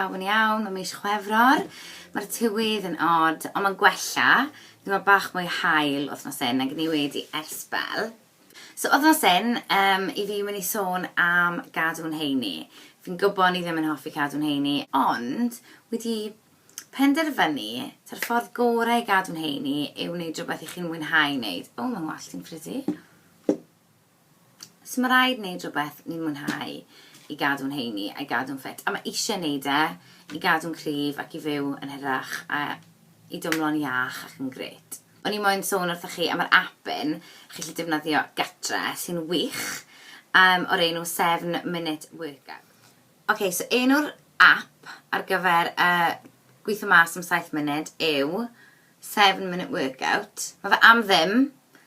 pawb yn iawn, mae eisiau chwefror. Mae'r tywydd yn od, ond mae'n gwella. Dwi'n meddwl bach mwy hael wythnos hyn, nag ni wedi ers bel. So wythnos hyn, i fi mynd i sôn am gadw'n heini. Fi'n gwybod ni ddim yn hoffi cadw'n heini, ond wedi penderfynu, ta'r ffordd gorau i gadw'n heini yw wneud rhywbeth i chi'n mwynhau wneud. O, mae'n wallt i'n ffridi. So mae rhaid wneud rhywbeth ni'n mwynhau i gadw'n heini a'i gadw'n ffit. A mae eisiau wneud i gadw'n cryf ac i fyw yn hirach a i dymlo'n iach ac yn gret. O'n i moyn sôn wrthych chi am yr apyn chi'n gallu defnyddio gatre sy'n wych o'r enw 7-minute workout. Ok, so enw'r app ar gyfer gweithio mas am 7 munud yw 7-minute workout. Mae fe am ddim,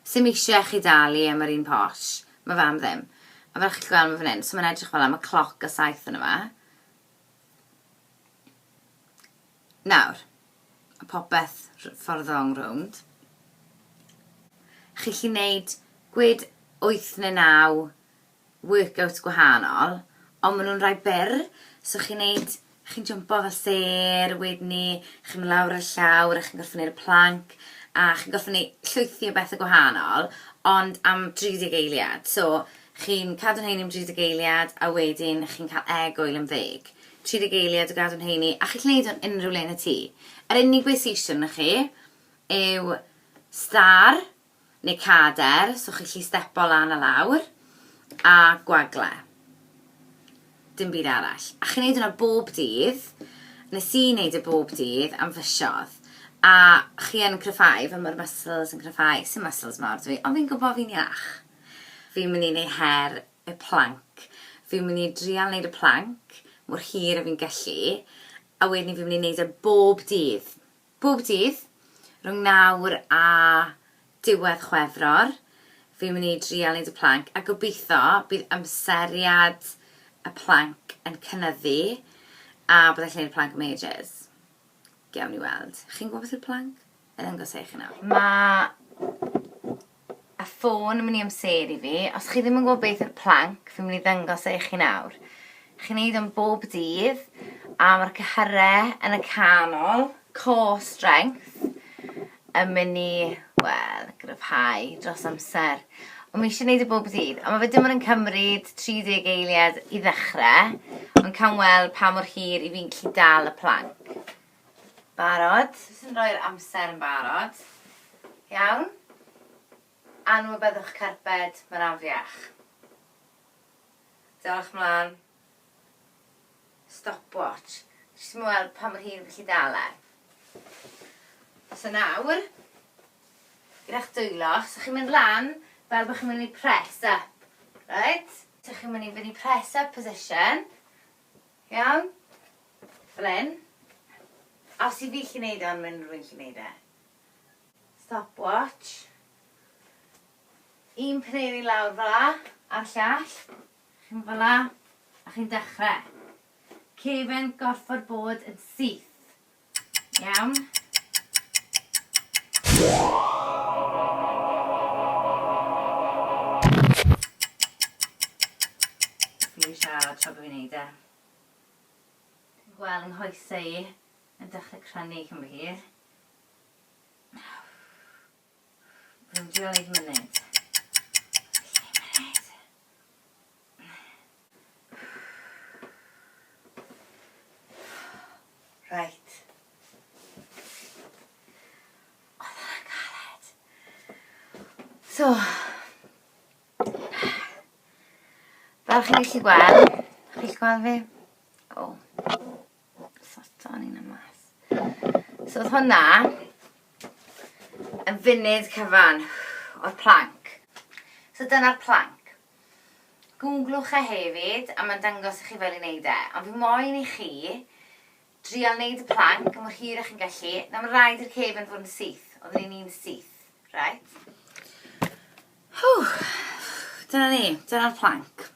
sy'n eisiau chi dalu am yr un posh. Mae fe am ddim. A fel chi'n gweld mae fan hyn, so mae'n edrych fel am y cloc y 7 yn yma. Nawr, y popeth ffordd long rownd. Chi'n gallu gwneud gwyd 8 neu 9 workout gwahanol, ond maen nhw'n rhai byr, so chi'n jympo fel ser, wedyn ni, chi'n mynd lawr y llawr, a chi'n gorfod wneud y planc, a chi'n gorfod wneud llwythi o bethau gwahanol, ond am 30 eiliad. So, chi'n cadw'n heini am 30 eiliad, a wedyn chi'n cael egwyl am 10. 30 eiliad o gadw'n heini, a chi'n gwneud o'n unrhyw le yn y tŷ. Yr unig beth sy'n eisiau na chi yw star neu cader, so chi'n gallu stepo lan a lawr, a gwagle. Dim byd arall. A chi'n gwneud hwnna bob dydd, nes i wneud y bob dydd am fysiodd. A chi yn cryfhau, fe mae'r muscles yn cryfhau. Sy'n muscles mawr dwi, ond fi'n gwybod fi'n iach. Fi'n mynd i wneud her y planc. Fi'n mynd i drial wneud y planc, mor hir a fi'n gallu, a wedyn fi'n mynd i wneud y bob dydd. Bob dydd, rhwng nawr a diwedd chwefror, fi'n mynd i drial wneud y planc, a gobeithio bydd amseriad y planc yn cynyddu, a byddai'n wneud y planc am ages. Gawn ni weld. Chi'n gwybod beth yw'r planc? Yn gosau chi nawr. Mae y ffôn yn mynd i amser i fi. Os chi ddim yn gwybod beth yw'r planc, fi'n mynd i ddangos i chi nawr. Chi'n gwneud am bob dydd, a mae'r cyhyrau yn y canol, core strength, yn mynd i, wel, gryfhau dros amser. Ond mae eisiau gwneud y bob dydd, ond mae fe dim ond yn cymryd 30 eiliad i ddechrau, ond cael weld pa mor hir i fi'n gallu dal y planc. Barod. Sy'n rhoi'r amser yn barod. Iawn. Anwybyddwch carped, mae'n afiach. Diolch mlaen. Stopwatch. Jyst yn weld pa mor hir fi'n gallu dal e. So nawr, gyda'ch dwyloch, so chi'n mynd lan, fel bod chi'n mynd i press up, right? So chi'n mynd i fynd i press up position. Iawn? Fel hyn. A os i fi chi'n neud o'n mynd rwy'n chi'n neud e. Stopwatch. Un pneu i lawr fel la, a'r llall. Chi'n fel la, a chi'n dechrau. Cefn gorfod bod yn syth. Iawn? Fi'n siarad tra bod fi'n neud e. Fi'n gweld yng nghoesau i yn dechrau crynu cyn fy hir. Fi'n drio neud munud. Right. Oedd hwnna'n galed. So, fel chi'n gallu gweld fi? O, sotan i'n y mas. So oedd hwnna yn funud cyfan o'r planc. So dyna'r planc. Googlwch e hefyd, a mae'n dangos i chi fel i wneud e. Ond fi moyn i chi drial wneud y planc, a mor hir ych chi'n gallu. Na mae'n rhaid i'r cefn fod yn syth. Oedden ni'n un syth, right? Dyna ni, dyna'r planc.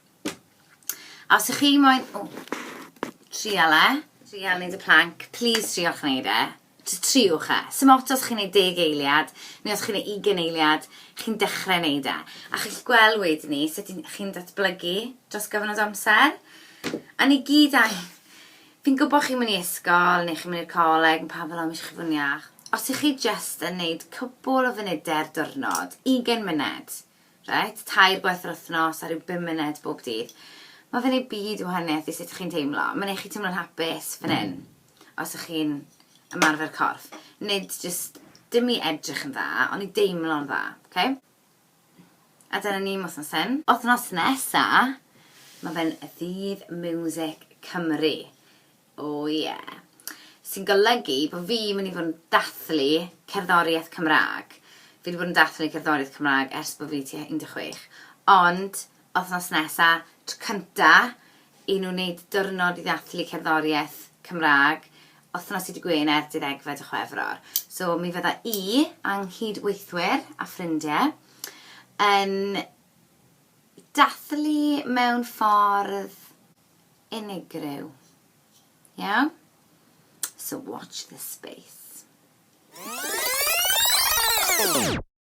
A os ych chi moyn... trial wneud y planc, please trial wneud e. Just triwch e. Sym os chi'n gwneud 10 eiliad, neu os chi'n gwneud 20 eiliad, chi'n dechrau wneud e. A chi'n gweld wedyn ni sut chi'n datblygu dros gyfnod amser. A ni gyd Fi'n gwybod chi'n mynd i ysgol neu chi'n mynd i'r coleg yn pa fel am eisiau chi fod yn iach. Os ych chi just yn neud cwbl o funudau'r diwrnod, 20 munud, right? 2 gwaith yr wythnos a ryw 5 munud bob dydd. Mae fe'n ei byd o wahaniaeth i sut ych chi'n teimlo. Mae'n eich chi teimlo'n hapus fan hyn, os ych chi'n ymarfer corff. Nid just dim i edrych yn dda, ond i deimlo'n dda, okay? A dyna ni wythnos hyn. Wythnos nesa, mae fe'n y ddydd Music Cymru. O ie. Sy'n golygu bod fi'n mynd i fod yn dathlu cerddoriaeth Cymraeg. Fi wedi bod yn dathlu cerddoriaeth Cymraeg ers bod fi tua 16. Ond, wythnos nesa, tro cynta, i nhw'n wneud diwrnod i ddathlu cerddoriaeth Cymraeg, wythnos i Gwener 18 Chwefror. So, mi fydda i, anghydweithwyr a ffrindiau, yn dathlu mewn ffordd unigryw. Yeah? So watch this space.